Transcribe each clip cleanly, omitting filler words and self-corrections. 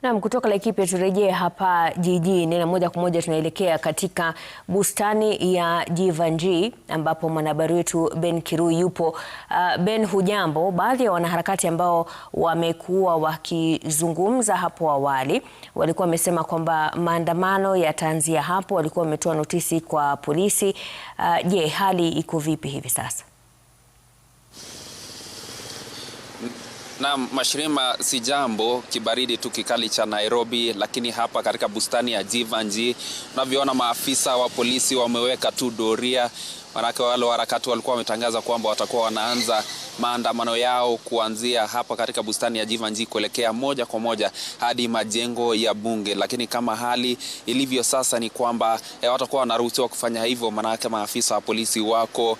Naam, kutoka Laikipia turejee hapa jijini na moja kwa moja tunaelekea katika bustani ya Jivanjii ambapo mwanahabari wetu Ben Kirui yupo. Ben, hujambo? Baadhi ya wanaharakati ambao wamekuwa wakizungumza hapo awali walikuwa wamesema kwamba maandamano yataanzia hapo, walikuwa wametoa notisi kwa polisi. Je, hali iko vipi hivi sasa? Na Mashirima, si jambo, kibaridi tu kikali cha Nairobi, lakini hapa katika bustani ya Jivanjii unavyoona maafisa wa polisi wameweka tu doria. Manake wale harakati walikuwa wametangaza kwamba watakuwa wanaanza maandamano yao kuanzia hapa katika bustani ya Jivanjii kuelekea moja kwa moja hadi majengo ya bunge. Lakini kama hali ilivyo sasa ni kwamba watakuwa wanaruhusiwa kufanya hivyo, manake maafisa wa polisi wako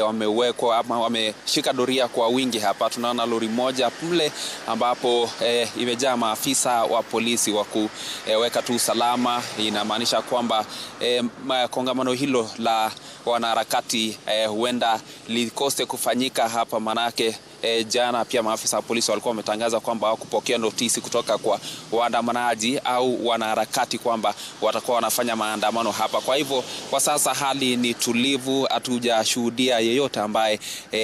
wamewekwa ama wameshika doria kwa wingi hapa. Tunaona lori moja mle ambapo imejaa maafisa wa polisi wa kuweka tu usalama. Inamaanisha kwamba kongamano hilo la wanaharakati huenda likose kufanyika hapa, manake jana pia maafisa wa polisi walikuwa wametangaza kwamba hawakupokea notisi kutoka kwa waandamanaji au wanaharakati kwamba watakuwa wanafanya maandamano hapa. Kwa hivyo kwa sasa hali ni tulivu, hatujashuhudia yeyote ambaye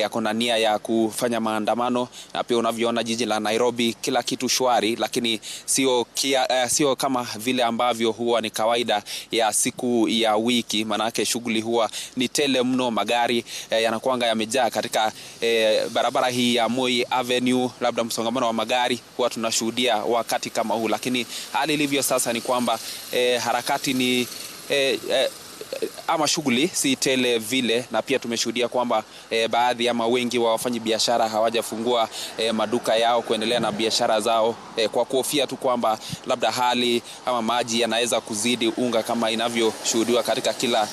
ako na nia ya kufanya maandamano. Na pia unavyoona jiji la Nairobi kila kitu shwari, lakini sio kama vile ambavyo huwa ni kawaida ya siku ya wiki, manake shughuli huwa ni tele mno. Magari yanakuanga yamejaa katika barabara hii ya Moi Avenue, labda msongamano wa magari huwa tunashuhudia wakati kama huu. Lakini hali ilivyo sasa ni kwamba harakati ni ama shughuli si tele vile, na pia tumeshuhudia kwamba baadhi ama wengi wa wafanyi biashara hawajafungua maduka yao kuendelea na biashara zao kwa kuhofia tu kwamba labda hali ama maji yanaweza kuzidi unga kama inavyoshuhudiwa katika kila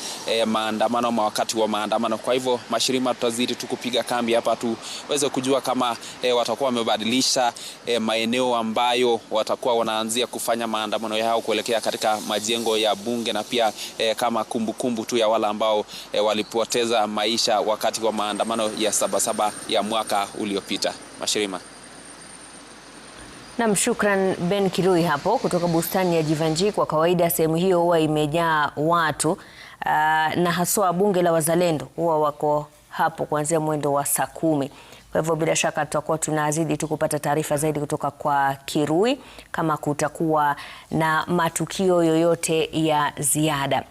maandamano ama wakati wa maandamano. Kwa hivyo Mashirima, tutazidi tu kupiga kambi hapa tuweze kujua kama watakuwa wamebadilisha maeneo ambayo watakuwa wanaanzia kufanya maandamano yao kuelekea katika majengo ya bunge, na pia kama kumbukumbu tu ya wale ambao walipoteza maisha wakati wa maandamano ya Sabasaba ya mwaka uliopita. Mashirima. Naam, shukran Ben Kirui hapo kutoka bustani ya Jivanjii. Kwa kawaida sehemu hiyo huwa imejaa watu na haswa bunge la wazalendo huwa wako hapo kuanzia mwendo wa saa 10. Kwa hivyo bila shaka tutakuwa tunazidi tu kupata taarifa zaidi kutoka kwa Kirui kama kutakuwa na matukio yoyote ya ziada.